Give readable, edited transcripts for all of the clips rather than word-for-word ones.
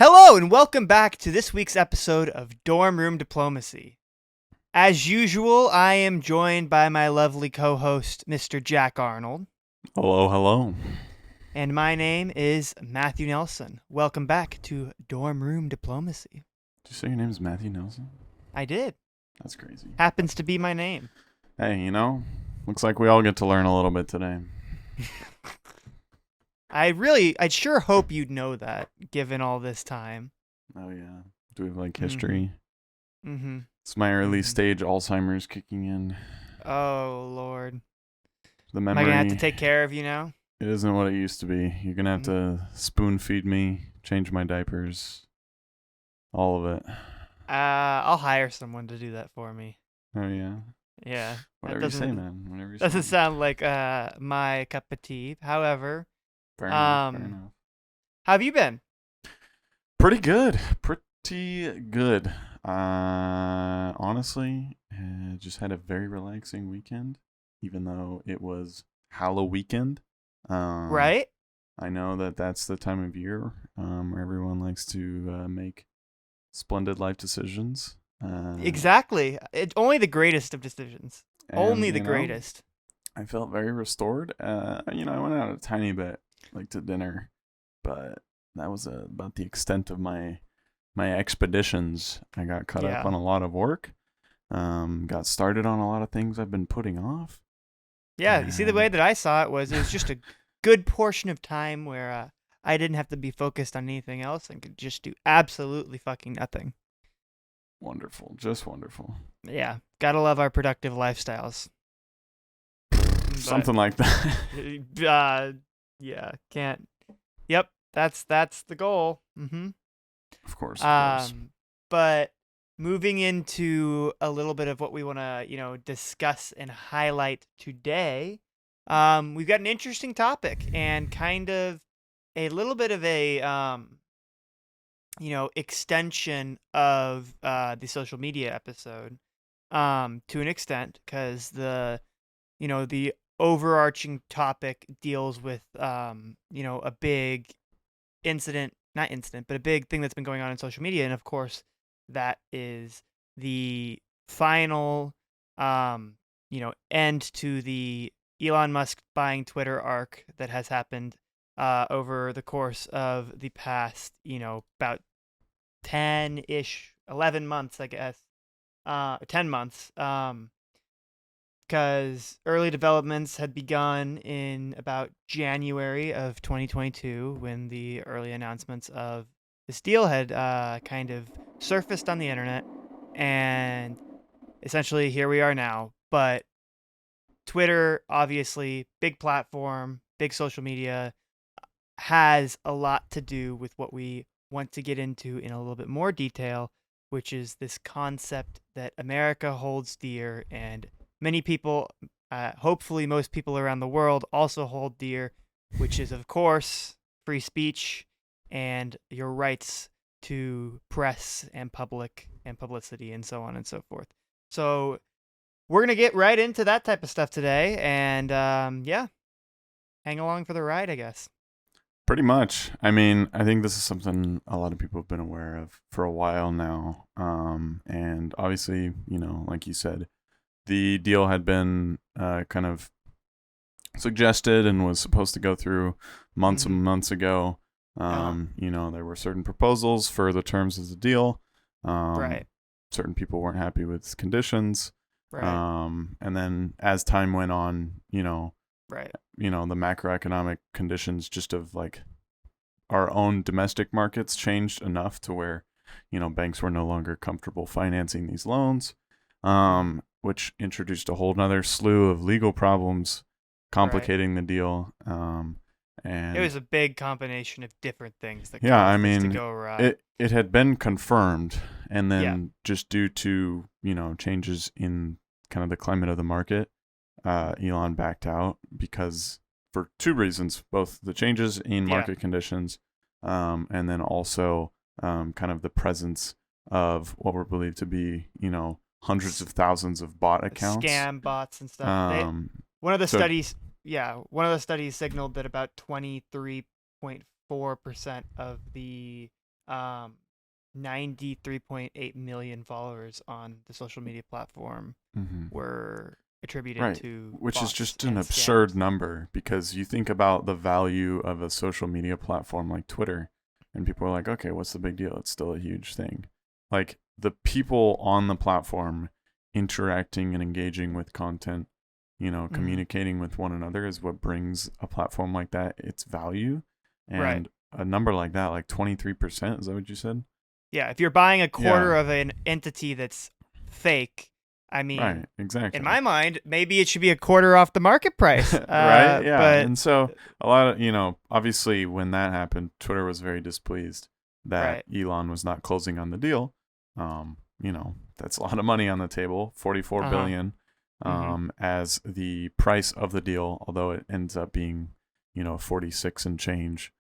Hello and welcome back to this week's episode of Dorm Room Diplomacy. As usual, I am joined by my lovely co-host, Mr. Jack Arnold. Hello, hello. And my name is Matthew Nelson. Welcome back to Dorm Room Diplomacy. Did you say your name is Matthew Nelson? I did. That's crazy. Happens to be my name. Hey, looks like we all get to learn a little bit today. I sure hope you'd know that, given all this time. Oh, yeah. Do we have, history? Mm-hmm. It's my early stage Alzheimer's kicking in. Oh, Lord. The Am I memory. going to have to take care of you now? It isn't what it used to be. You're going to have to spoon feed me, change my diapers, all of it. I'll hire someone to do that for me. Oh, yeah. Yeah. Whatever you say, man. Whatever you say. Doesn't sound like my cup of tea. However, Fair enough. how have you been? Pretty good. Pretty good. Honestly, just had a very relaxing weekend, even though it was Halloween. Right? I know that that's the time of year where everyone likes to make splendid life decisions. Exactly. It's only the greatest of decisions. Only the greatest. I felt very restored. I went out a tiny bit, to dinner, but that was about the extent of my expeditions. I got caught up on a lot of work. Got started on a lot of things I've been putting off. Yeah, you see, the way that I saw it was just a good portion of time where I didn't have to be focused on anything else and could just do absolutely fucking nothing. Wonderful. Just wonderful. Yeah, gotta love our productive lifestyles. Something like that. Yeah, can't. Yep, that's the goal. Mm-hmm. Of course. But moving into a little bit of what we want to, discuss and highlight today, we've got an interesting topic and kind of a little bit of a, extension of the social media episode, to an extent, because the overarching topic deals with, a big but a big thing that's been going on in social media. And of course, that is the final, end to the Elon Musk buying Twitter arc that has happened over the course of the past, about 10-ish, 11 months, I guess, 10 months. Because early developments had begun in about January of 2022 when the early announcements of this deal had kind of surfaced on the internet, and essentially here we are now. But Twitter, obviously, big platform, big social media, has a lot to do with what we want to get into in a little bit more detail, which is this concept that America holds dear and many people, hopefully most people around the world, also hold dear, which is, of course, free speech and your rights to press and publicity and so on and so forth. So we're going to get right into that type of stuff today. And hang along for the ride, I guess. Pretty much. I mean, I think this is something a lot of people have been aware of for a while now. And obviously, like you said, the deal had been kind of suggested and was supposed to go through months and months ago. There were certain proposals for the terms of the deal. Right. Certain people weren't happy with conditions. Right. And then as time went on, right. The macroeconomic conditions just of our own domestic markets changed enough to where, banks were no longer comfortable financing these loans. Which introduced a whole nother slew of legal problems, complicating the deal. And it was a big combination of different things that caused this to go awry. It had been confirmed, and then just due to changes in kind of the climate of the market, Elon backed out because for two reasons: both the changes in market conditions, and then also kind of the presence of what were believed to be hundreds of thousands of bot accounts, scam bots and stuff. One of the studies signaled that about 23.4% of the um, 93.8 million followers on the social media platform Mm-hmm. were attributed Right. to Which is bots just an and absurd scammers. number because you think about the value of a social media platform like Twitter, and people are like, okay, what's the big deal? It's still a huge thing. Like the people on the platform interacting and engaging with content, Hmm. communicating with one another is what brings a platform like that its value. Right. And a number like that, like 23%, is that what you said? Yeah. If you're buying a quarter Yeah. of an entity that's fake, I Right. mean, in Exactly. my mind, maybe it should be a quarter off the market price. Right? Yeah. But And so a lot of, obviously when that happened, Twitter was very displeased that right. Elon was not closing on the deal. That's a lot of money on the table, 44 Uh huh. billion Hmm. as the price of the deal, although it ends up being, 46 and change.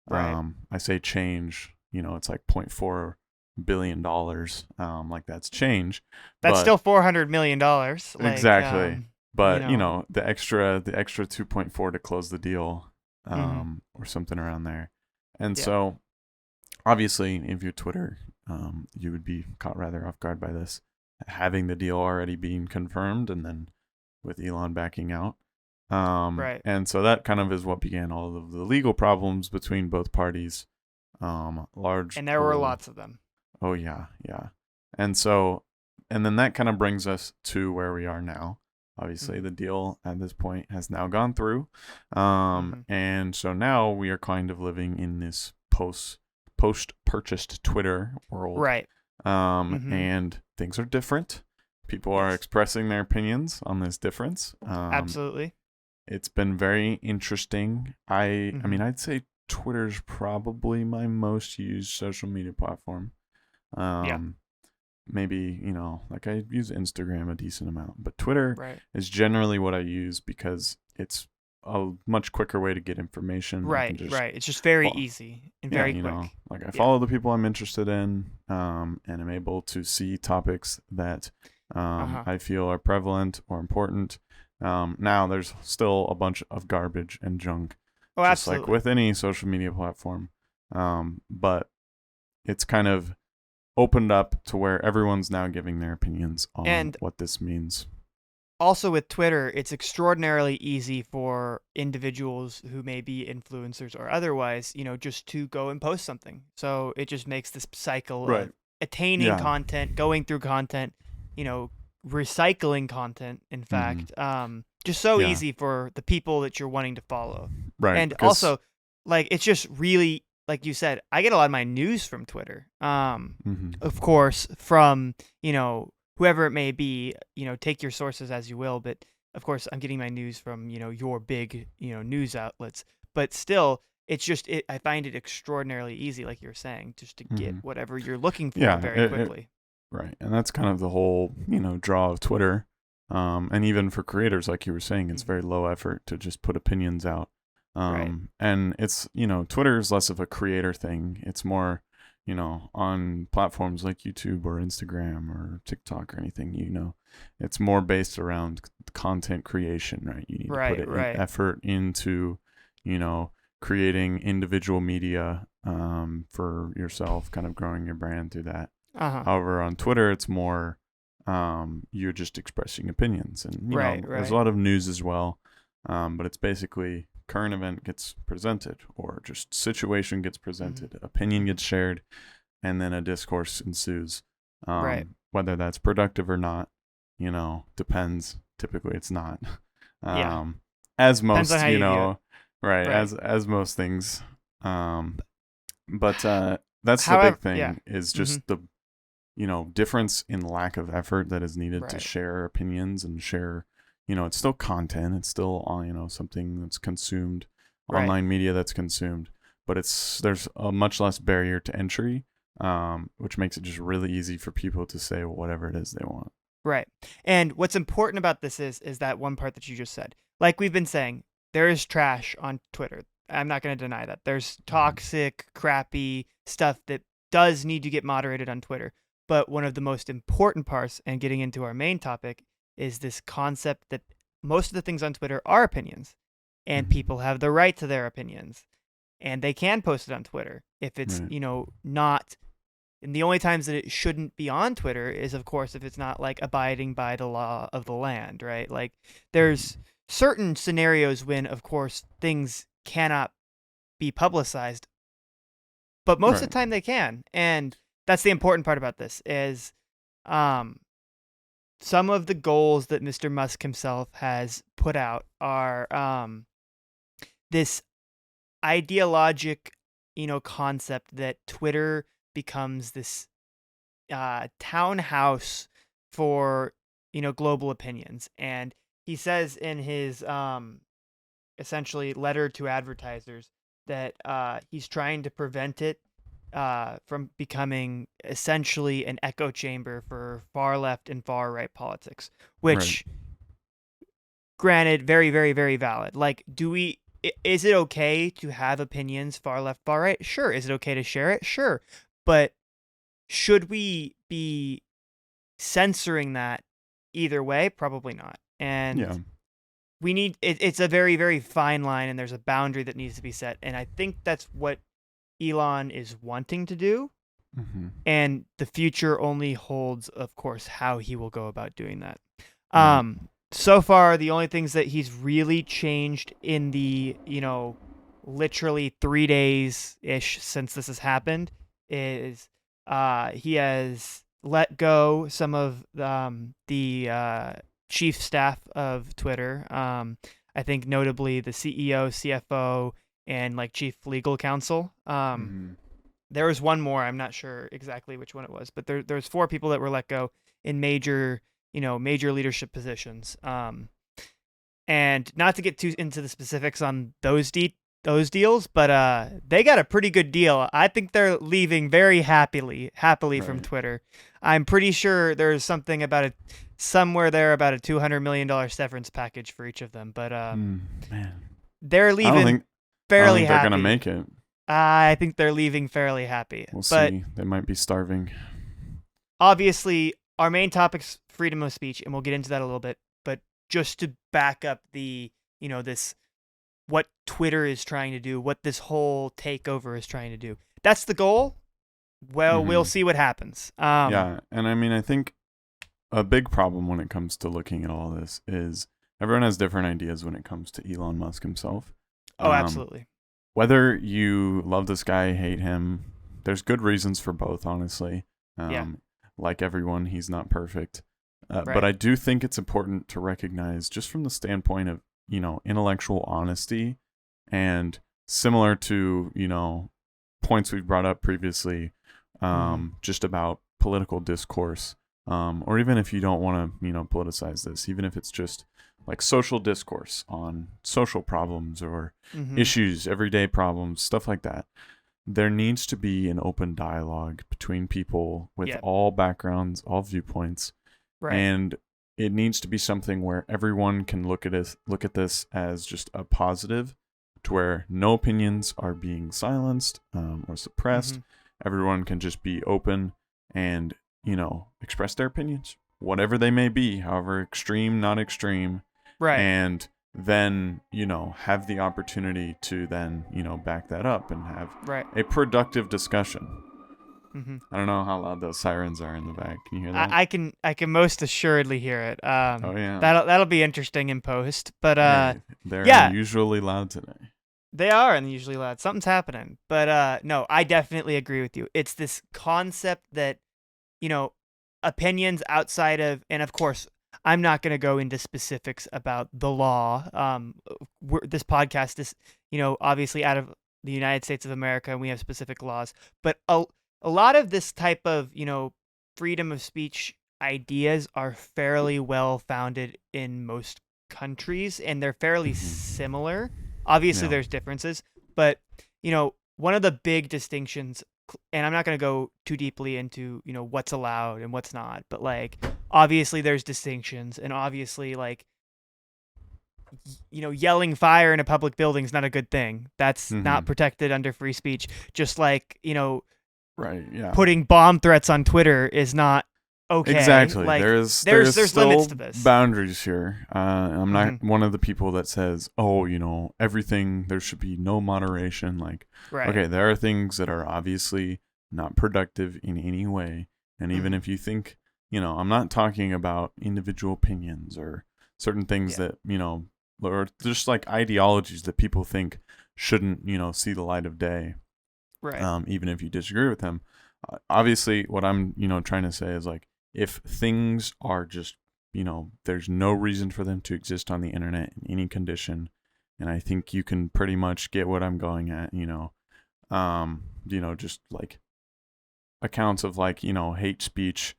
Right. I say change, it's like $0.4 billion. Like that's change, That's but still $400 million. Like, exactly. you But know. the extra 2.4 to close the deal, Hmm. or something around there. And Yeah. so obviously, if you're Twitter, you would be caught rather off guard by this, having the deal already being confirmed, and then with Elon backing out. Right. And so that kind of is what began all of the legal problems between both parties. Large, And there were lots of them. oh yeah, yeah. And so, and then that kind of brings us to where we are now. Obviously, Hmm. the deal at this point has now gone through. Hmm. And so now we are kind of living in this post purchased Twitter world. Right. Hmm. And things are different. People are Yes. expressing their opinions on this difference. Absolutely. It's been very interesting. I Hmm. mean, I'd say Twitter's probably my most used social media platform. Yeah. Um, Maybe, like I use Instagram a decent amount, but Twitter Right. is generally what I use because it's a much quicker way to get information. I can Right. just, Right. It's just very well, easy and yeah, very quick. like I Yeah. follow the people I'm interested in, and I'm able to see topics that Uh huh. I feel are prevalent or important. Now, there's still a bunch of garbage and junk, Oh, just like absolutely. with any social media platform. But it's kind of opened up to where everyone's now giving their opinions on And what this means. also with Twitter, it's extraordinarily easy for individuals who may be influencers or otherwise, just to go and post something. So it just makes this cycle Right. of attaining Yeah. content, going through content, you know, recycling content, in Mm-hmm. fact, just so Yeah. easy for the people that you're wanting to follow. Right. And Because. also, like, it's just really, like you said, I get a lot of my news from Twitter. Mm-hmm. Of course, from, whoever it may be, take your sources as you will, but of course I'm getting my news from, your big, news outlets. But still, I find it extraordinarily easy, like you're saying, just to get Mm-hmm. whatever you're looking for Yeah. very quickly. Right. And that's kind of the whole, draw of Twitter. And even for creators, like you were saying, it's Hmm. very low effort to just put opinions out. Right. And it's, Twitter is less of a creator thing. It's more, on platforms like YouTube or Instagram or TikTok or anything, it's more based around content creation, right? You need to put Right. it Right. effort into, you know, creating individual media, for yourself, kind of growing your brand through that. Uh huh. However, on Twitter, it's more, you're just expressing opinions, and Right. there's a Right. lot of news as well, but it's basically current event gets presented, or just situation gets Hmm. presented, opinion Hmm. gets shared, and then a discourse ensues. Right. Whether that's productive or not, depends. Typically, it's not. Yeah. Um, as Depends on most, how you view it. right? Right. As most things. Um, but that's the big However, yeah. thing, is Hmm. just the difference in lack of effort that is needed to Right. share opinions and share. It's still content. It's still something that's consumed, Right. online media that's consumed, but there's a much less barrier to entry, which makes it just really easy for people to say whatever it is they want. Right. And what's important about this is that one part that you just said. Like we've been saying, there is trash on Twitter. I'm not going to deny that. There's Mm-hmm. toxic, crappy stuff that does need to get moderated on Twitter. But one of the most important parts, and getting into our main topic, is this concept that most of the things on Twitter are opinions, and Mm-hmm. people have the right to their opinions. and they can post it on Twitter if it's, Right. not. And the only times that it shouldn't be on Twitter is, of course, if it's not like abiding by the law of the land, right? Like there's certain scenarios when, of course, things cannot be publicized, but most of Right. the time they can. And that's the important part about this is um, some of the goals that Mr. Musk himself has put out are this ideologic, concept that Twitter becomes this townhouse for, global opinions. And he says in his essentially letter to advertisers that he's trying to prevent it from becoming essentially an echo chamber for far left and far right politics, Right. which, granted, very, very, very valid. Like, is it okay to have opinions far left, far right? Sure. Is it okay to share it? Sure. But should we be censoring that either way? Probably not. And Yeah. it's a very, very fine line, and there's a boundary that needs to be set. And I think that's what Elon is wanting to do. Mm-hmm. And the future only holds, of course, how he will go about doing that. Right. So far, the only things that he's really changed in the, literally 3 days ish since this has happened is he has let go some of the chief staff of Twitter. I think notably the CEO, CFO, and like chief legal counsel. Mm-hmm. There was one more. I'm not sure exactly which one it was, but there's 4 people that were let go in major leadership positions. And not to get too into the specifics on those deals, but they got a pretty good deal. I think they're leaving very happily from Right. Twitter. I'm pretty sure there's something about somewhere there about a $200 million severance package for each of them, but Man, they're I don't leaving think I don't fairly think they're gonna happy. make it. I think they're leaving fairly happy. We'll But see. They might be starving. obviously, our main topic's freedom of speech, and we'll get into that a little bit. But just to back up this, what Twitter is trying to do, what this whole takeover is trying to do. That's the goal. Well, we'll Mm-hmm. see what happens. Yeah, and I mean, I think a big problem when it comes to looking at all this is everyone has different ideas when it comes to Elon Musk himself. Oh, Um, absolutely. whether you love this guy, hate him, there's good reasons for both, honestly. Yeah. Like everyone, he's not perfect. But Right. I do think it's important to recognize, just from the standpoint of, intellectual honesty, and similar to, points we've brought up previously, Mm-hmm. just about political discourse, or even if you don't want to, politicize this, even if it's just like social discourse on social problems or Mm-hmm. issues, everyday problems, stuff like that. There needs to be an open dialogue between people with Yeah. all backgrounds, all viewpoints, Right. and it needs to be something where everyone can look at this as just a positive, to where no opinions are being silenced or suppressed. Mm-hmm. Everyone can just be open and express their opinions, whatever they may be, however extreme, not extreme, Right. and then have the opportunity to then back that up and have Right. a productive discussion. Mm-hmm. I don't know how loud those sirens are in the back. Can you hear that? I can most assuredly hear it. Oh yeah. That'll be interesting in post. But Hey, they're yeah, unusually loud today. they are unusually loud. Something's happening. But no, I definitely agree with you. It's this concept that, you know, opinions outside of, and of course, I'm not going to go into specifics about the law. This podcast is, obviously out of the United States of America, and we have specific laws. But a lot of this type of, freedom of speech ideas are fairly well founded in most countries, and they're fairly Mm-hmm. similar. Obviously, Yeah. there's differences, but one of the big distinctions, and I'm not going to go too deeply into what's allowed and what's not, but like obviously there's distinctions, and obviously like yelling fire in a public building is not a good thing. That's not Mm-hmm. protected under free speech. Just like Right. Yeah. putting bomb threats on Twitter is not okay. Exactly. Like There's there's limits still to this. boundaries here. I'm Hmm. not one of the people that says, "Oh, everything there should be no moderation." Like, Right. okay, there are things that are obviously not productive in any way, and even Hmm. if you think, I'm not talking about individual opinions or certain things Yeah. that or just like ideologies that people think shouldn't, see the light of day, Right. even if you disagree with them. Obviously, what I'm, trying to say is like, if things are just, there's no reason for them to exist on the internet in any condition, and I think you can pretty much get what I'm going at, just like accounts of like, hate speech,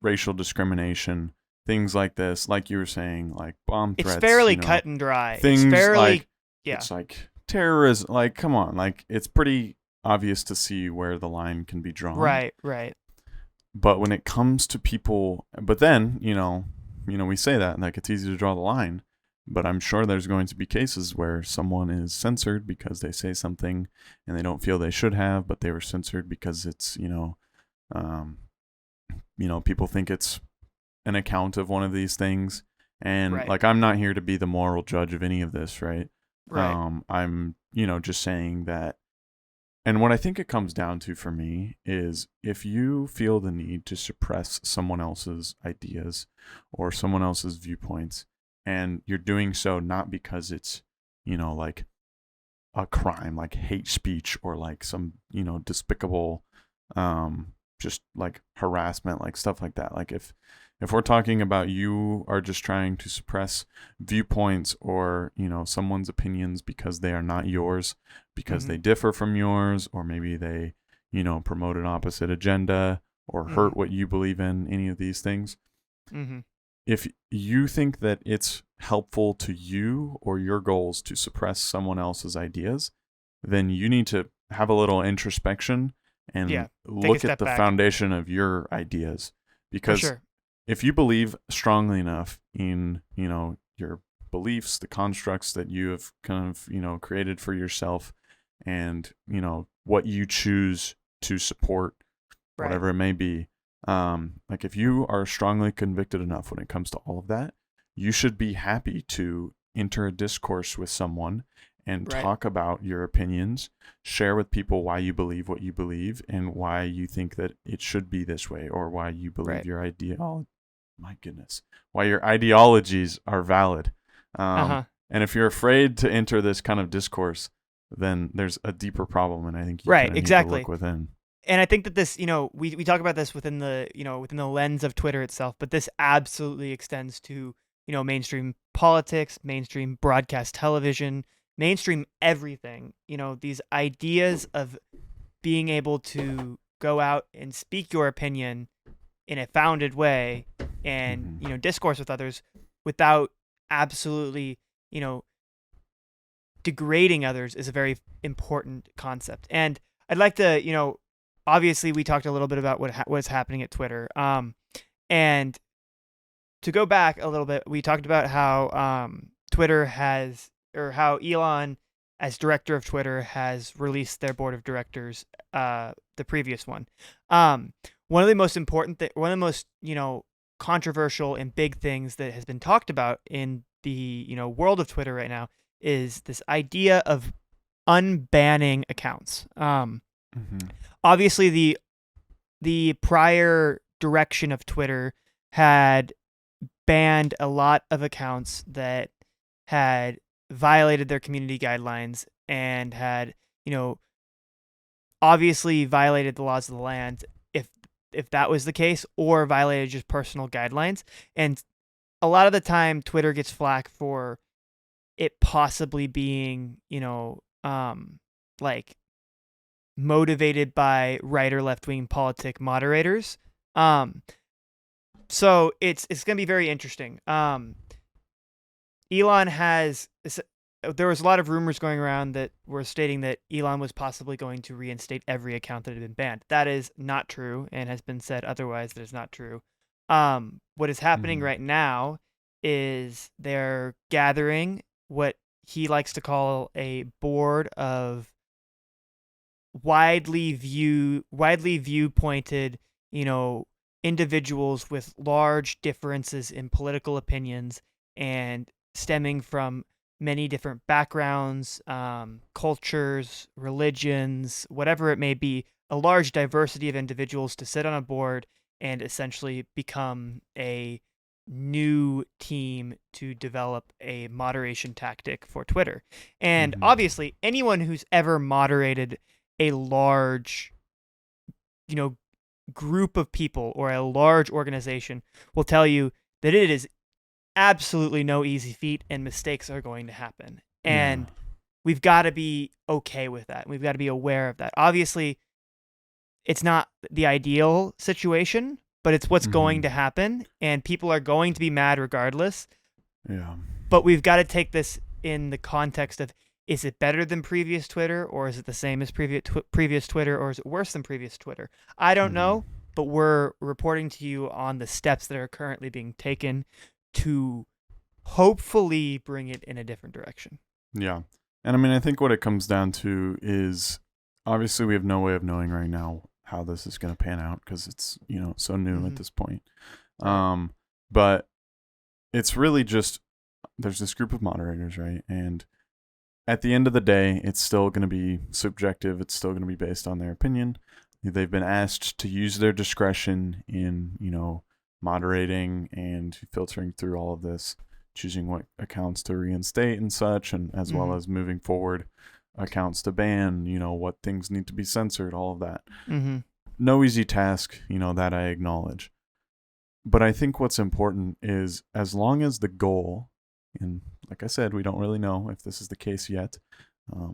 racial discrimination, things like this, like you were saying, like bomb It's threats, fairly cut and dry. It's things fairly like yeah. it's like terrorism, like come on, like it's pretty obvious to see where the line can be drawn. Right. Right. But when it comes to people, but then, we say that like it's easy to draw the line, but I'm sure there's going to be cases where someone is censored because they say something and they don't feel they should have, but they were censored because it's, um, people think it's an account of one of these things. And Right. like, I'm not here to be the moral judge of any of this, right? Right. I'm, just saying that. And what I think it comes down to for me is if you feel the need to suppress someone else's ideas or someone else's viewpoints, and you're doing so not because it's, like a crime, like hate speech or like some, despicable, just like harassment, like stuff like that. Like if we're talking about you are just trying to suppress viewpoints or, someone's opinions because they are not yours, because Hmm. they differ from yours, or maybe they, promote an opposite agenda or Hmm. hurt what you believe in, any of these things. Hmm. If you think that it's helpful to you or your goals to suppress someone else's ideas, then you need to have a little introspection and Yeah. Take a look at step the back. foundation of your ideas. For Because sure. if you believe strongly enough in, your beliefs, the constructs that you have kind of, created for yourself, and, what you choose to support, Right. whatever it may be, like if you are strongly convicted enough when it comes to all of that, you should be happy to enter a discourse with someone and Right. talk about your opinions, share with people why you believe what you believe and why you think that it should be this way, or why you believe Right. your my goodness, why your ideologies are valid. Uh huh. And if you're afraid to enter this kind of discourse, then there's a deeper problem, and I think you Right. kind of need to look Exactly. within. And I think that this, we talk about this within the, within the lens of Twitter itself, but this absolutely extends to, mainstream politics, mainstream broadcast television, mainstream everything. These ideas of being able to go out and speak your opinion in a founded way and, Hmm. discourse with others without absolutely, you know, degrading others is a very important concept. And I'd like to, obviously we talked a little bit about what's happening at Twitter. And to go back a little bit, we talked about how Twitter has, or how Elon, as director of Twitter, has released their board of directors, the previous one. One of the most important, one of the most, controversial and big things that has been talked about in the, world of Twitter right now is this idea of unbanning accounts. Hmm. Obviously, the prior direction of Twitter had banned a lot of accounts that had violated their community guidelines and had, you know, obviously violated the laws of the land, if that was the case, or violated just personal guidelines. And a lot of the time Twitter gets flack for it possibly being, like motivated by right or left wing politic moderators. Um, so it's gonna be very interesting. Elon has there was a lot of rumors going around that were stating that Elon was possibly going to reinstate every account that had been banned. That is not true, and has been said otherwise that is not true. What is happening Hmm. right now is they're gathering what he likes to call a board of widely viewpointed, you know, individuals with large differences in political opinions and stemming from many different backgrounds, cultures, religions, whatever it may be, a large diversity of individuals to sit on a board and essentially become a new team to develop a moderation tactic for Twitter. And Mm-hmm. obviously, anyone who's ever moderated a large, you know, group of people or a large organization will tell you that it is absolutely no easy feat and mistakes are going to happen. Yeah. And we've got to be okay with that. We've got to be aware of that. Obviously, it's not the ideal situation, but it's what's Mm-hmm. going to happen and people are going to be mad regardless. Yeah. But we've got to take this in the context of, is it better than previous Twitter, or is it the same as previous Twitter, or is it worse than previous Twitter? I don't Mm-hmm. know, but we're reporting to you on the steps that are currently being taken to hopefully bring it in a different direction. Yeah. And I mean, I think what it comes down to is obviously we have no way of knowing right now how this is going to pan out because it's, so new at Mm-hmm. this point. Right. But it's really just there's this group of moderators, right? And at the end of the day, it's still going to be subjective. It's still going to be based on their opinion. They've been asked to use their discretion in, moderating and filtering through all of this, choosing what accounts to reinstate and such, and as well Mm-hmm. as moving forward accounts to ban, what things need to be censored, all of that. Mm-hmm. No easy task, that I acknowledge. But I think what's important is as long as the goal, and like I said, we don't really know if this is the case yet.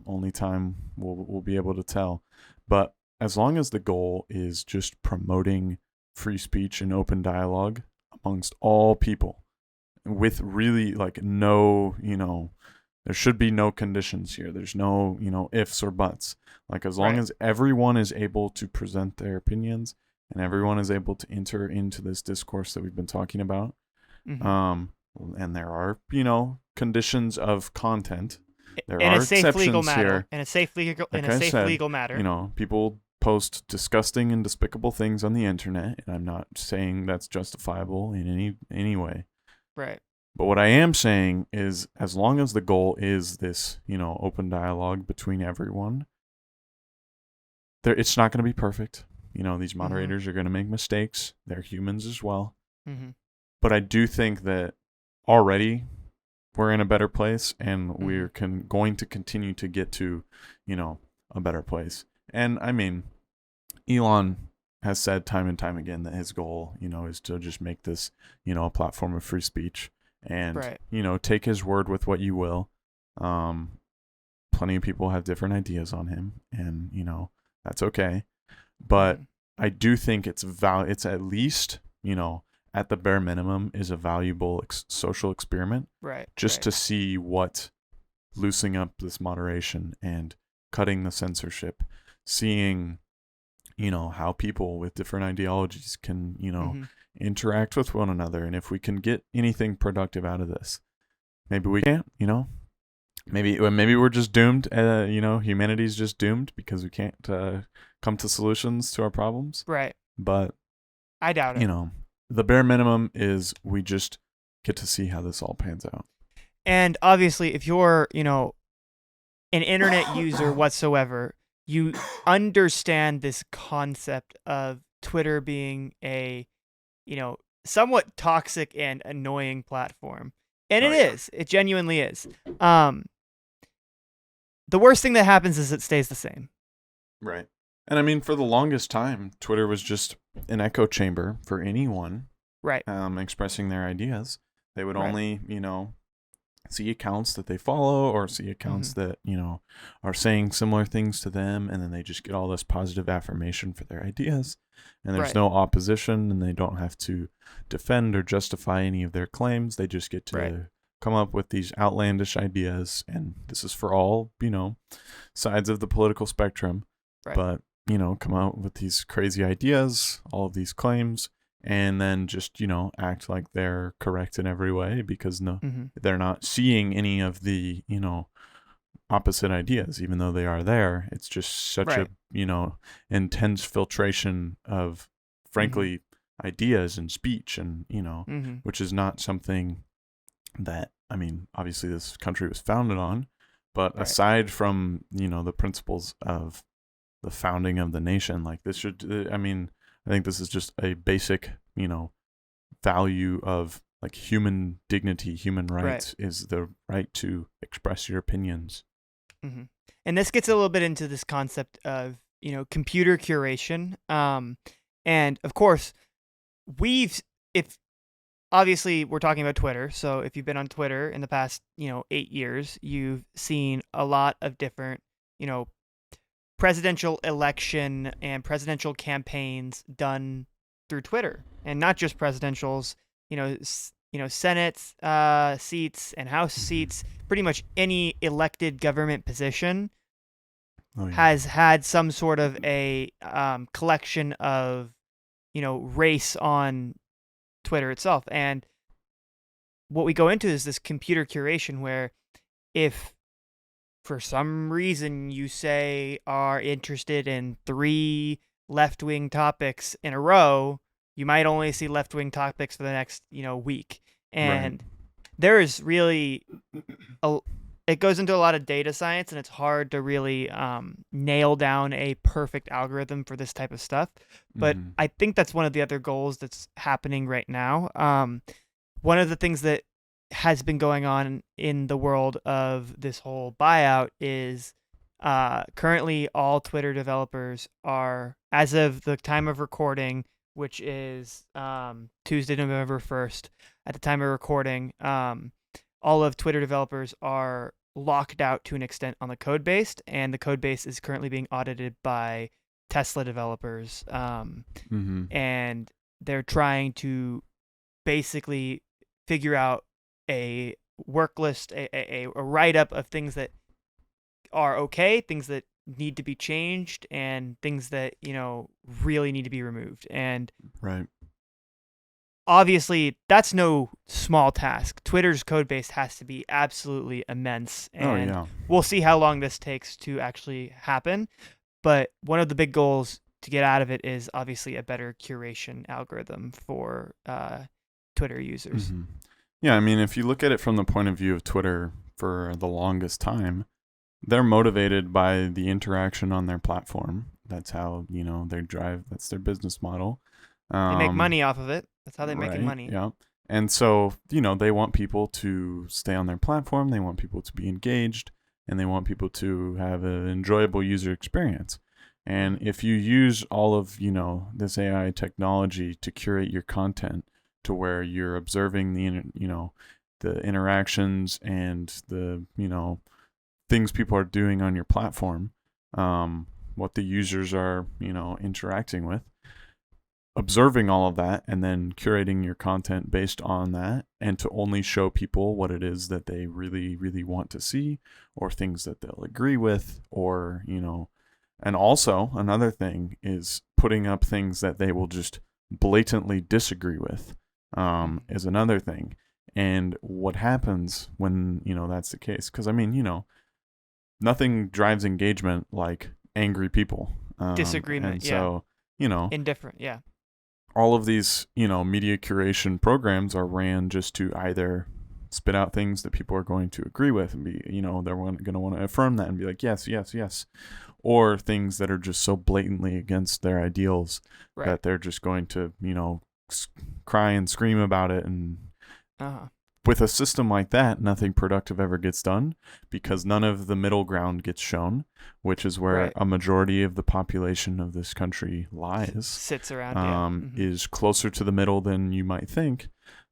Only time will be able to tell. But as long as the goal is just promoting free speech and open dialogue amongst all people, with really like no, there should be no conditions here. There's no, ifs or buts. Like as long Right. as everyone is able to present their opinions and everyone is able to enter into this discourse that we've been talking about, Mm-hmm. um, and there are, conditions of content. There In a are safe legal exceptions matter. here. In Like a I safe said, legal matter. people post disgusting and despicable things on the internet, and I'm not saying that's justifiable in any way. Right. But what I am saying is as long as the goal is this, open dialogue between everyone, it's not going to be perfect. These Mm-hmm. moderators are going to make mistakes. They're humans as well. Mm-hmm. But I do think that already we're in a better place and Mm-hmm. we're going to continue to get to, a better place. And I mean, Elon has said time and time again that his goal, is to just make this, a platform of free speech and, Right. take his word with what you will. Um, Plenty of people have different ideas on him and, that's okay. But Mm-hmm. I do think it's at least, at the bare minimum is a valuable social experiment Right. just Right. to see what loosening up this moderation and cutting the censorship, seeing, how people with different ideologies can, Mm-hmm. interact with one another. And if we can get anything productive out of this, maybe we can't, maybe we're just doomed. Humanity's just doomed because we can't come to solutions to our problems. Right. But, I doubt it. the bare minimum is we just get to see how this all pans out. And obviously, if you're, an internet user whatsoever, you understand this concept of Twitter being a, somewhat toxic and annoying platform. And it Oh yeah. is. It genuinely is. Um, the worst thing that happens is it stays the same. Right. And I mean, for the longest time, Twitter was just an echo chamber for anyone Right. expressing their ideas. They would Right. only, see accounts that they follow or see Mm-hmm. accounts that, are saying similar things to them. And then they just get all this positive affirmation for their ideas. And there's Right. no opposition and they don't have to defend or justify any of their claims. They just get to Right. come up with these outlandish ideas. And this is for all, sides of the political spectrum. Right. But, come out with these crazy ideas, all of these claims, and then just, act like they're correct in every way because Mm-hmm. they're not seeing any of the, opposite ideas, even though they are there. It's just such a, Right. intense filtration of, Mm-hmm. frankly, ideas and speech, and Mm-hmm. which is not something that, I mean, obviously this country was founded on, but Right. aside from the principles of the founding of the nation, like this should, I mean, I think this is just a basic value of like human dignity, human Right. rights, is the right to express your opinions. Mm-hmm. And this gets a little bit into this concept of computer curation. And of course, we've if obviously we're talking about Twitter. So if you've been on Twitter in the past 8 years, you've seen a lot of different you know presidential election and presidential campaigns done through Twitter, and not just presidentials. Senate seats and House Mm-hmm. seats. Pretty much any elected government position Oh yeah. has had some sort of a collection of race on Twitter itself. And what we go into is this computer curation where if for some reason you say are interested in three left-wing topics in a row, you might only see left-wing topics for the next week. Right. And there is really a it goes into a lot of data science, and it's hard to really nail down a perfect algorithm for this type of stuff. But Mm-hmm. I think that's one of the other goals that's happening right now. One of the things that has been going on in the world of this whole buyout is currently all Twitter developers are, as of the time of recording, which is Tuesday, November 1st, at the time of recording, all of Twitter developers are locked out to an extent on the code base, and the code base is currently being audited by Tesla developers. Mm-hmm. And they're trying to basically figure out a work list, a write up of things that are okay, things that need to be changed, and things that really need to be removed. And Right. obviously, that's no small task. Twitter's code base has to be absolutely immense, Oh and yeah. we'll see how long this takes to actually happen. But one of the big goals to get out of it is obviously a better curation algorithm for Twitter users. Mm-hmm. Yeah, I mean, if you look at it from the point of view of Twitter, for the longest time, they're motivated by the interaction on their platform. That's how they drive. That's their business model. They make Um, money off of it. That's how they're making right. money. Yeah. And so they want people to stay on their platform. They want people to be engaged, and they want people to have an enjoyable user experience. And Mm-hmm. if you use all of this AI technology to curate your content to where you're observing the interactions and the things people are doing on your platform, what the users are interacting with, observing all of that, and then curating your content based on that, and to only show people what it is that they really really want to see, or things that they'll agree with, or and also another thing is putting up things that they will just blatantly disagree with, Mm-hmm. is another thing. And what happens when that's the case, because I mean nothing drives engagement like angry people. Disagreement, And yeah. so Indifferent, yeah. all of these media curation programs are ran just to either spit out things that people are going to agree with and be they're going to want to affirm that and be like, yes, yes, yes, or things that are just so blatantly against their ideals Right. that they're just going to cry and scream about it. And Uh-huh. with a system like that, nothing productive ever gets done, because none of the middle ground gets shown, which is where Right. a majority of the population of this country lies. Sits around, yeah. Mm-hmm. Is closer to the middle than you might think.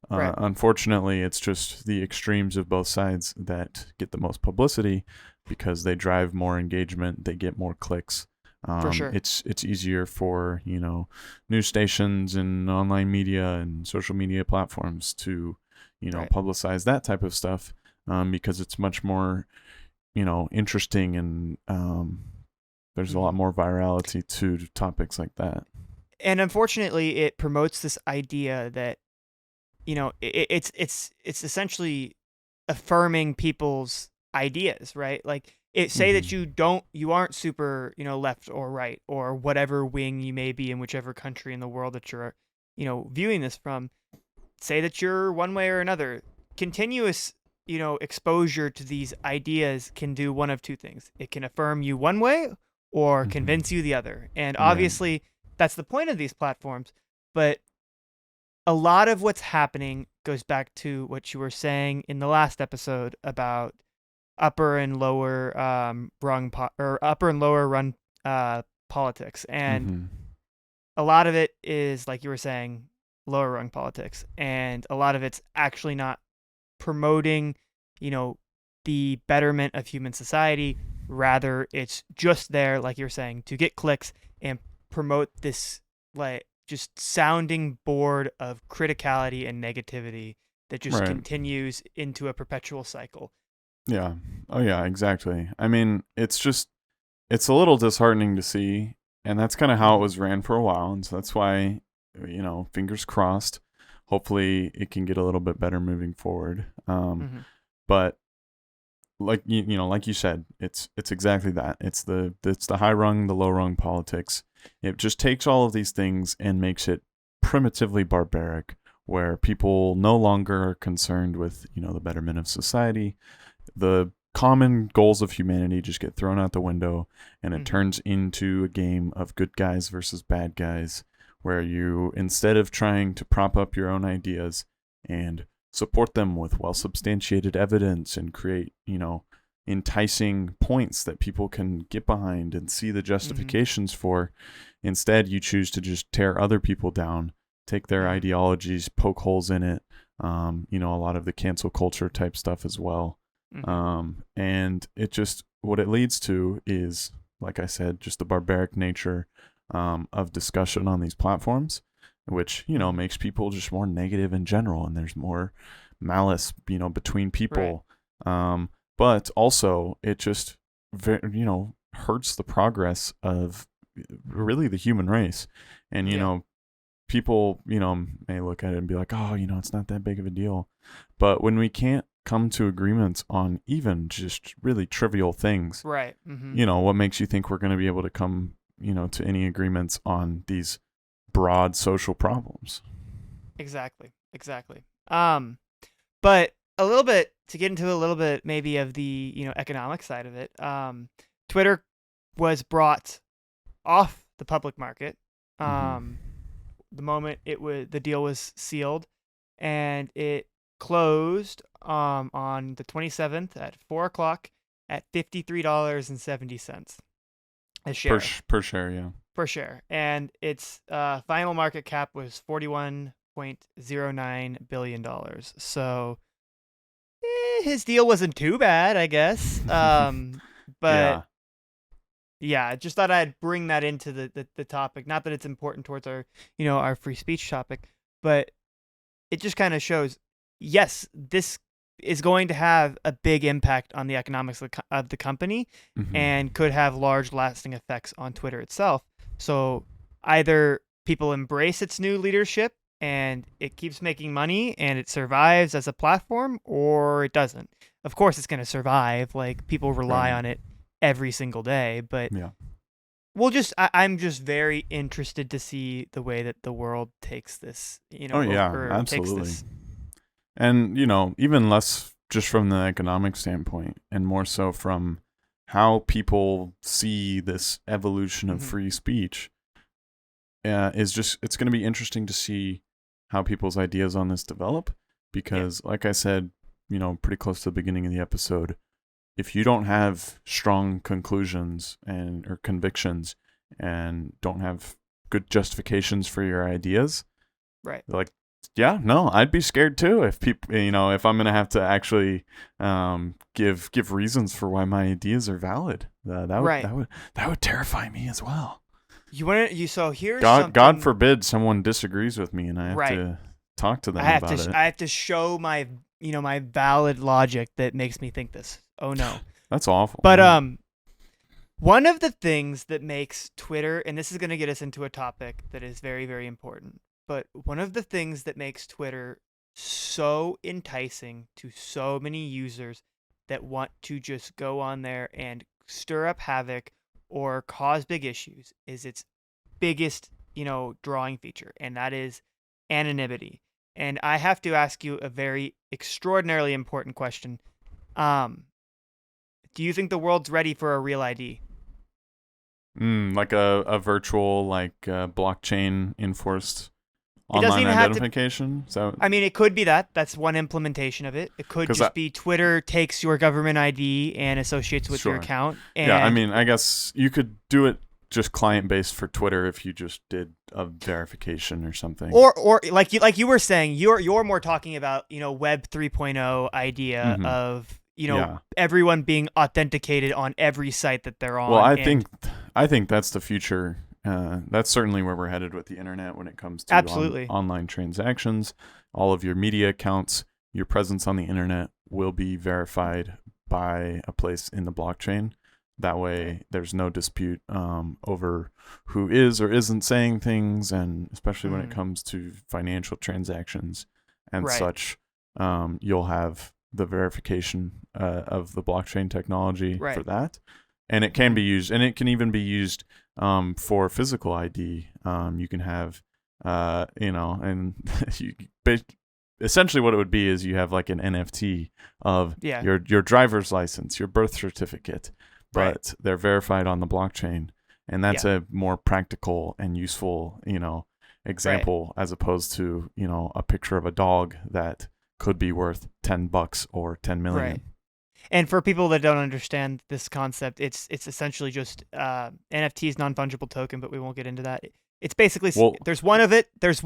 Right. Unfortunately, it's just the extremes of both sides that get the most publicity, because they drive more engagement, they get more clicks. For sure. It's easier for news stations and online media and social media platforms to Right. publicize that type of stuff, because it's much more interesting, and there's a Mm-hmm. lot more virality to topics like that. And unfortunately, it promotes this idea that it's essentially affirming people's ideas, right? Like say that Mm-hmm. you aren't super left or right or whatever wing you may be in whichever country in the world that you're viewing this from, say that you're one way or another. Continuous, exposure to these ideas can do one of two things. It can affirm you one way or Mm-hmm. convince you the other. And Right. obviously, that's the point of these platforms. But a lot of what's happening goes back to what you were saying in the last episode about upper and lower or upper and lower run politics. And Mm-hmm. a lot of it is, like you were saying, lower rung politics, and a lot of it's actually not promoting, you know, the betterment of human society. Rather, it's just there, like you're saying, to get clicks and promote this, like, just sounding board of criticality and negativity that just Right. continues into a perpetual cycle. Yeah. Oh yeah, exactly. I mean, it's a little disheartening to see, and that's kind of how it Mm-hmm. was ran for a while, and so that's why, fingers crossed. Hopefully, it can get a little bit better moving forward. Mm-hmm. But like like you said, it's exactly that. It's the high rung, the low rung politics. It just takes all of these things and makes it primitively barbaric, where people no longer are concerned with the betterment of society. The common goals of humanity just get thrown out the window, and it Mm-hmm. turns into a game of good guys versus bad guys, where you, instead of trying to prop up your own ideas and support them with well substantiated evidence and create enticing points that people can get behind and see the Mm-hmm. justifications for, instead you choose to just tear other people down, take their Mm-hmm. ideologies, poke holes in it. A lot of the cancel culture type stuff as well. Mm-hmm. And it just, what it leads to is, like I said, just the barbaric nature of discussion on these platforms, which Mm-hmm. makes people just more negative in general, and there's more malice between Right. people. But also it just hurts the progress of really the human race. And Yeah. people may look at it and be like, oh, it's not that big of a deal. But when we can't come to agreements on even just really trivial things, Right. Mm-hmm. what makes you think we're going to be able to come to any agreements on these broad social problems? Exactly. Exactly. But a little bit to get into a little bit maybe of the economic side of it. Twitter was brought off the public market. Mm-hmm. Um, the moment the deal was sealed, and it closed on the 27th at 4 o'clock at $53.70 a Per share per share, yeah. per share, and its final market cap was $41.09 billion. So his deal wasn't too bad, I guess. But Yeah. yeah, I just thought I'd bring that into the topic. Not that it's important towards our free speech topic, but it just kind of shows, yes, this is going to have a big impact on the economics of the company Mm-hmm. and could have large lasting effects on Twitter itself. So either people embrace its new leadership and it keeps making money and it survives as a platform, or it doesn't. Of course it's going to survive, like people rely Right. on it every single day, but Yeah. I'm just very interested to see the way that the world takes this, Oh yeah, or takes absolutely. this. And even less just from the economic standpoint, and more so from how people see this evolution of Mm-hmm. free speech. Is just, it's going to be interesting to see how people's ideas on this develop, Yeah. because like I said, pretty close to the beginning of the episode, if you don't have strong conclusions and or convictions and don't have good justifications for your ideas, Right. like, yeah, no, I'd be scared too if people, if I'm gonna have to actually give reasons for why my ideas are valid. That would Right. that would terrify me as well. You want to you so here's God something. forbid someone disagrees with me and I have Right. to talk to I them have to about it. I have to show my valid logic that makes me think this. Oh no. That's awful. But Yeah. one of the things that makes Twitter, and this is going to get us into a topic that is very, very important, but one of the things that makes Twitter so enticing to so many users that want to just go on there and stir up havoc or cause big issues is its biggest, drawing feature, and that is anonymity. And I have to ask you a very extraordinarily important question. Um, do you think the world's ready for a real ID? Like a virtual, like blockchain enforced It doesn't online even have to. identification. So, I mean, it could be that. That's one implementation of it. It could because just be Twitter takes your government ID and associates with your sure, account. yeah. I And mean, I guess you could do it just client based for Twitter if you just did a verification or something. or like you were saying, you're more talking about, Web 3.0 idea Mm-hmm. of, Yeah. everyone being authenticated on every site that they're Well, on. I think that's the future. That's certainly where we're headed with the internet when it comes to Absolutely. online transactions. All of your media accounts, your presence on the internet will be verified by a place in the blockchain. That way, there's no dispute over who is or isn't saying things, and especially when it Mhm. comes to financial transactions and Right. such, you'll have the verification of the blockchain technology Right. for that, and it can Mhm. be used, and it can even be used for physical ID. You can have, and you, essentially what it would be is you have like an NFT of Yeah. your driver's license, your birth certificate, Right. but they're verified on the blockchain, and that's Yeah. a more practical and useful, Right. example as opposed to a picture of a dog that could be worth $10 or 10 Right. million. And for people that don't understand this concept, it's essentially just NFTs, non-fungible token, but we won't get into that. It's basically Well, there's one of it, there's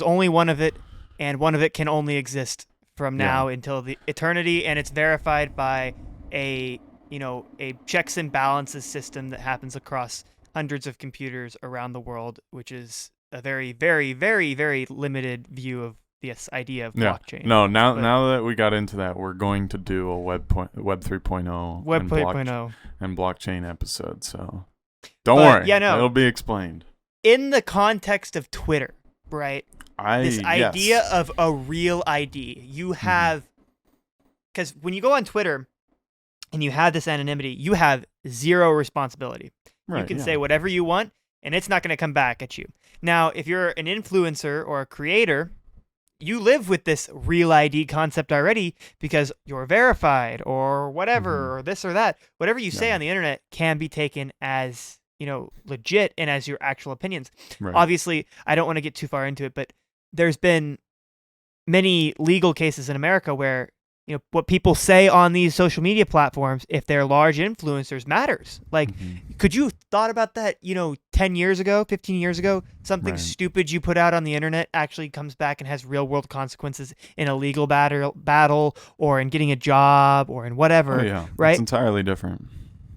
only one of it, and one of it can only exist from yeah, now until the eternity, and it's verified by a checks and balances system that happens across hundreds of computers around the world, which is a very, very, very, very limited view of this idea of yeah. blockchain. No, But now that we got into that, we're going to do a Web 3.0 Web 3.0. and blockchain episode. So don't But worry, yeah, no. it'll be explained. In the context of Twitter, right? This idea Yes. of a real ID, you Mm-hmm. have, because when you go on Twitter and you have this anonymity, you have zero responsibility. You Right. can Yeah. say whatever you want, and it's not going to come back at you. Now, if you're an influencer or a creator, you live with this real ID concept already because you're verified or whatever, Mm-hmm. or this or that. Whatever you say Yeah. on the internet can be taken as, legit and as your actual opinions. Right. Obviously, I don't want to get too far into it, but there's been many legal cases in America where, what people say on these social media platforms, if they're large influencers, matters. Like, Mm-hmm. could you have thought about that, 10 years ago, 15 years ago? Something Right. stupid you put out on the internet actually comes back and has real world consequences in a legal battle or in getting a job or in whatever, Oh yeah, it's right? entirely different.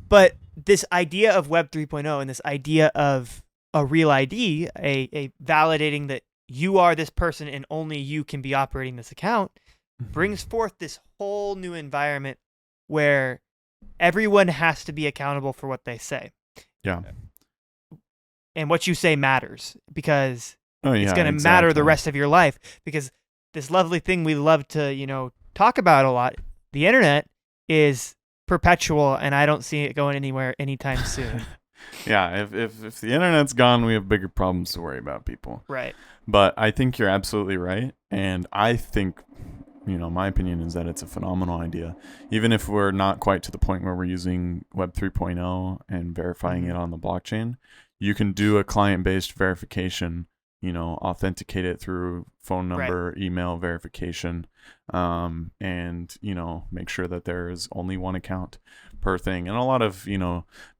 But this idea of Web 3.0 and this idea of a real ID, a validating that you are this person and only you can be operating this account, Mm-hmm. brings forth this whole new environment where everyone has to be accountable for what they say. Yeah. And what you say matters because Oh yeah. it's going to matter the rest of your life. Because this lovely thing we love to, talk about a lot, the internet is perpetual, and I don't see it going anywhere anytime soon. Yeah. If the internet's gone, we have bigger problems to worry about, people. Right. But I think you're absolutely right, and I think, my opinion is that it's a phenomenal idea. Even if we're not quite to the point where we're using Web 3.0 and verifying Mhm. it on the blockchain, you can do a client-based verification, authenticate it through phone number, email verification, and, make sure that there is only one account per thing. And a lot of,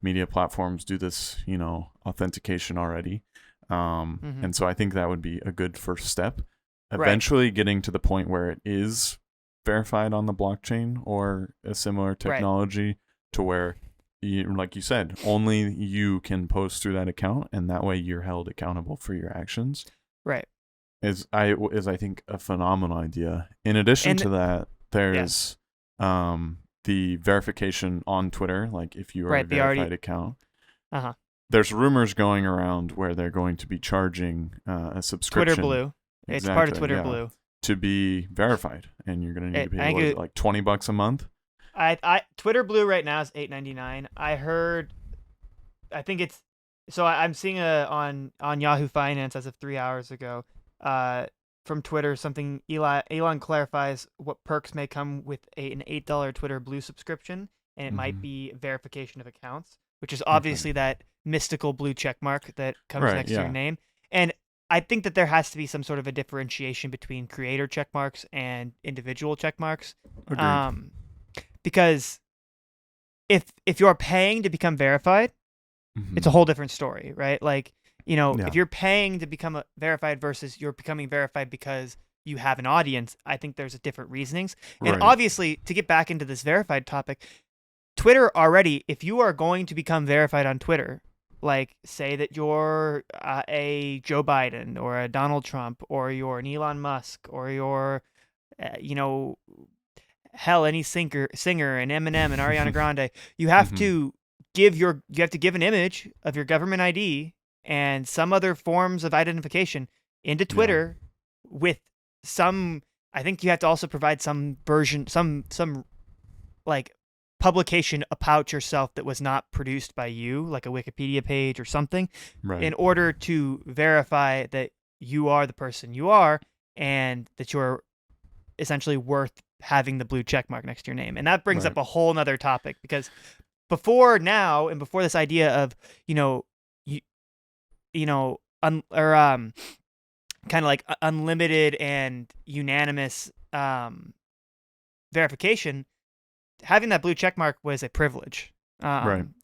media platforms do this, authentication already. Mhm. And so I think that would be a good first step. Right. Eventually getting to the point where it is verified on the blockchain or a similar technology to where, like you said, only you can post through that account, and that way you're held accountable for your actions. Right. Is I think a phenomenal idea. In addition And to that, there's the verification on Twitter. Like if you are a verified account, Uh-huh. there's rumors going around where they're going to be charging a subscription. Twitter Blue. Exactly, It's part of Twitter yeah, Blue to be verified, and you're gonna need to pay what is it, like $20 a month. Twitter Blue right now is $8.99. I think it's so I'm seeing on Yahoo Finance as of 3 hours ago. from Twitter, something Elon clarifies what perks may come with an $8 Twitter Blue subscription, and it might Mm-hmm. be verification of accounts, which is Okay. obviously that mystical blue check mark that comes Right. next to your Yeah. name. And I think that there has to be some sort of a differentiation between creator check marks and individual check marks, Agreed. um, because if you're paying to become verified, it's Mm-hmm. a whole different story, right? Like, Yeah. if you're paying to become verified versus you're becoming verified because you have an audience, I think there's a different reasonings. And Right. obviously, to get back into this verified topic, Twitter already, if you are going to become verified on Twitter, like say that you're a Joe Biden or a Donald Trump or you're an Elon Musk or you're, you know, hell, any singer and Eminem and Ariana Grande, you have Mm-hmm. to you have to give an image of your government ID and some other forms of identification into Yeah. Twitter with some. I think you have to also provide some version, some like publication about yourself that was not produced by you, like a Wikipedia page or something, in Right. order to verify that you are the person you are and that you're essentially worth having the blue check mark next to your name. And that brings Right. up a whole nother topic because before now and before this idea of, you know, you, or kind of like unlimited and unanimous verification, having that blue check mark was a privilege. Right. Um,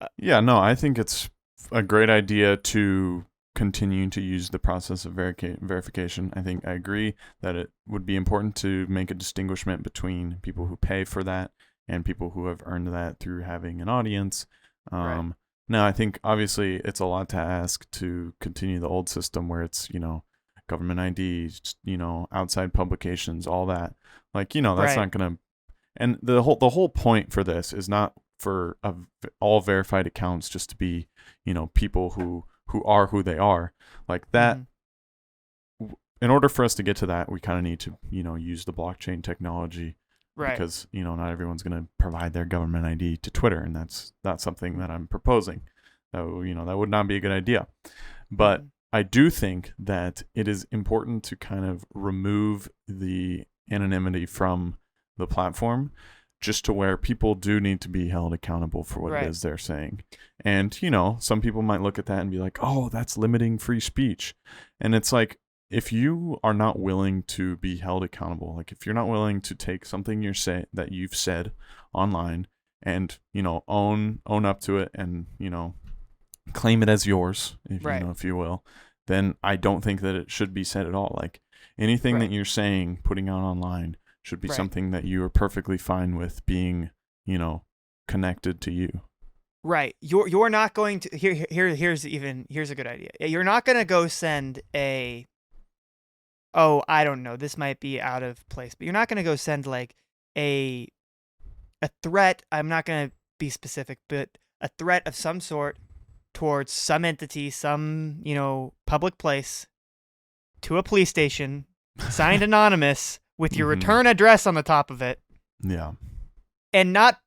uh, Yeah. No, I think it's a great idea to continue to use the process of verification. I think I agree that it would be important to make a distinguishment between people who pay for that and people who have earned that through having an audience. right. Now, I think obviously it's a lot to ask to continue the old system where it's, government IDs, outside publications, all that. Like, that's Right. not going to. And the whole point for this is not for all verified accounts just to be, people who are who they are. Like that, Mm-hmm. in order for us to get to that, we kind of need to, use the blockchain technology Right. because, not everyone's going to provide their government ID to Twitter. And that's not something that I'm proposing. That would not be a good idea. But Mm-hmm. I do think that it is important to kind of remove the anonymity from the platform just to where people do need to be held accountable for what it Right. is they're saying. And, some people might look at that and be like, oh, that's limiting free speech. And it's like, if you are not willing to be held accountable, like if you're not willing to take something that you've said online and, own up to it and, claim it as yours, Right. if you will, then I don't think that it should be said at all. Like anything that Right. you're saying, putting out online should be Right. something that you are perfectly fine with being, connected to you. Right. You're not going to here's a good idea. You're not going to go send I don't know, this might be out of place, but you're not going to go send like a threat. I'm not going to be specific, but a threat of some sort towards some entity, some, public place to a police station, signed anonymous with your Mm-hmm. return address on the top of it, Yeah. and not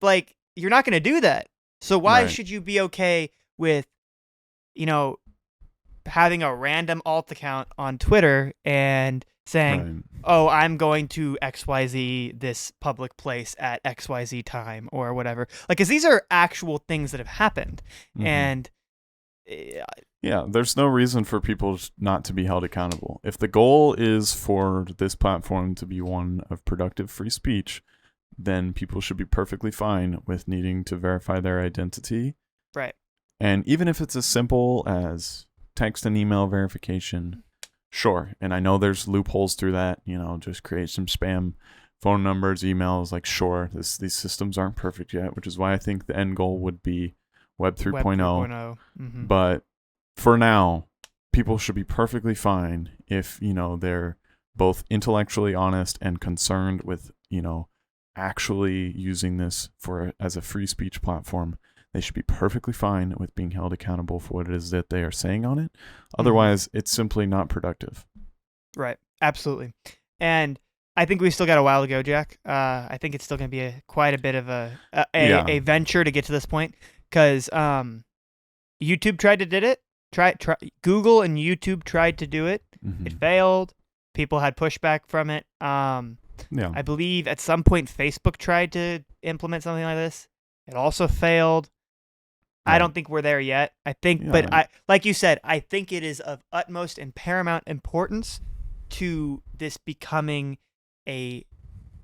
like you're not going to do that. So why Right. should you be okay with, you know, having a random alt account on Twitter and saying, Right. "Oh, I'm going to XYZ this public place at XYZ time," or whatever. Like, cuz these are actual things that have happened. Mm-hmm. And Yeah, there's no reason for people not to be held accountable. If the goal is for this platform to be one of productive free speech, then people should be perfectly fine with needing to verify their identity. right. And even if it's as simple as text and email verification, sure. And I know there's loopholes through that, just create some spam phone numbers, emails, like sure, these systems aren't perfect yet, which is why I think the end goal would be Web 3.0. Web 3.0. Mm-hmm. But for now, people should be perfectly fine if, they're both intellectually honest and concerned with, actually using this as a free speech platform. They should be perfectly fine with being held accountable for what it is that they are saying on it. Otherwise, it's simply not productive. Right. Absolutely. And I think we've still got a while to go, Jack. I think it's still going to be quite a bit of a venture to get to this point because YouTube tried to did it. Google and YouTube tried to do it. Mm-hmm. It failed. People had pushback from it. Yeah. I believe at some point Facebook tried to implement something like this. It also failed. I Right. don't think we're there yet. I think, but Yeah. like you said, I think it is of utmost and paramount importance to this becoming a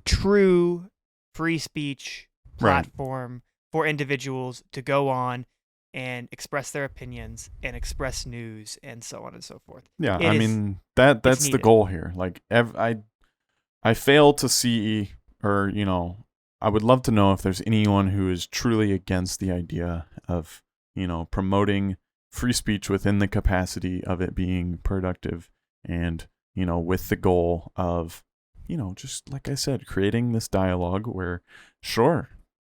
true free speech Right. platform for individuals to go on and express their opinions and express news and so on and so forth. Yeah. It I is mean, it's that's the needed. goal here. Like, I fail to see, or I would love to know if there's anyone who is truly against the idea of promoting free speech within the capacity of it being productive, and with the goal of just like I said, creating this dialogue where, sure,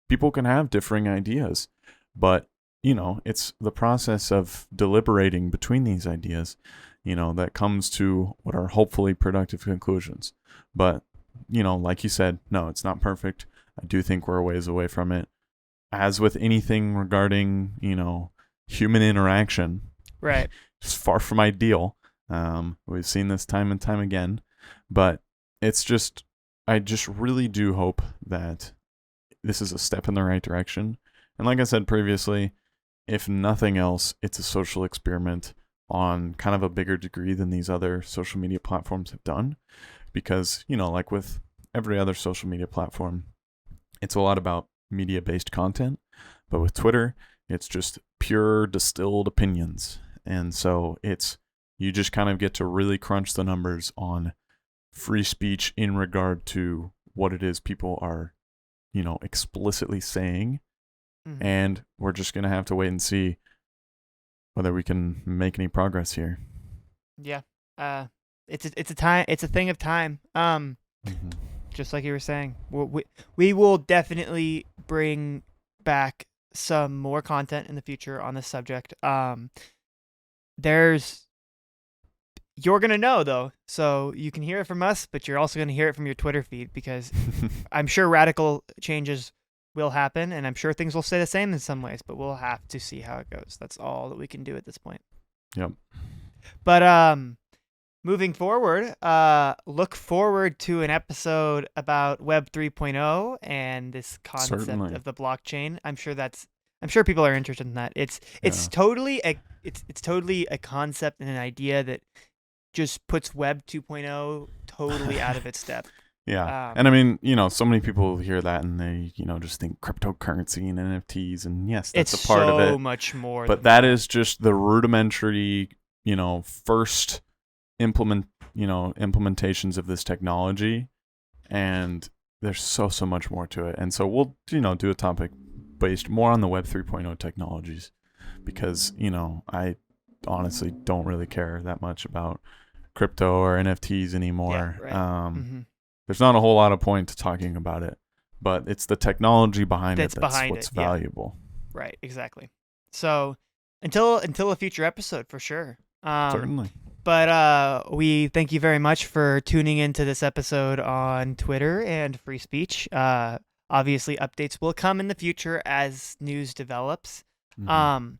people can have differing ideas, but it's the process of deliberating between these ideas that comes to what are hopefully productive conclusions. But like you said, no, it's not perfect. I do think we're a ways away from it. As with anything regarding human interaction, Right. it's far from ideal. We've seen this time and time again, but it's just, I just really do hope that this is a step in the right direction. And like I said previously, if nothing else, it's a social experiment on kind of a bigger degree than these other social media platforms have done. Because, like with every other social media platform, it's a lot about media based content. But with Twitter, it's just pure distilled opinions. And so you just kind of get to really crunch the numbers on free speech in regard to what it is people are, explicitly saying. Mm-hmm. And we're just going to have to wait and see whether we can make any progress here. Yeah. It's a thing of time. Mm-hmm. Just like you were saying, we will definitely bring back some more content in the future on this subject. There's You're gonna know though, so you can hear it from us, but you're also gonna hear it from your Twitter feed because I'm sure radical changes will happen, and I'm sure things will stay the same in some ways, but we'll have to see how it goes. That's all that we can do at this point. Yep. But moving forward, look forward to an episode about Web 3.0 and this concept Certainly. of the blockchain. I'm sure people are interested in that. Yeah. It's totally a concept and an idea that just puts Web 2.0 totally out of its step. Yeah. And I mean, so many people hear that and they, just think cryptocurrency and NFTs. And yes, that's It's a part of so it. much more But than that that. is just the rudimentary, first implementations of this technology. And there's so much more to it. And so we'll, do a topic based more on the Web 3.0 technologies because, I honestly don't really care that much about crypto or NFTs Yeah, anymore. right. Mm-hmm. There's not a whole lot of point to talking about it, but it's the technology behind it That's that's behind what's it. Yeah, valuable. right. Exactly. So until a future episode for sure. Certainly. But we thank you very much for tuning into this episode on Twitter and free speech. Obviously, updates will come in the future as news develops. Mm-hmm. Um,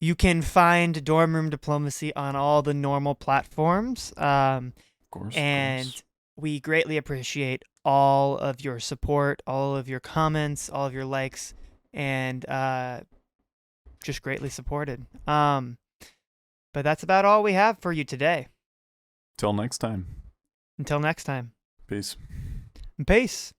you can find Dorm Room Diplomacy on all the normal platforms. Of course, of And course. we greatly appreciate all of your support, all of your comments, all of your likes, and just greatly supported. But that's about all we have for you today. Till next time. Until next time. Peace. Peace.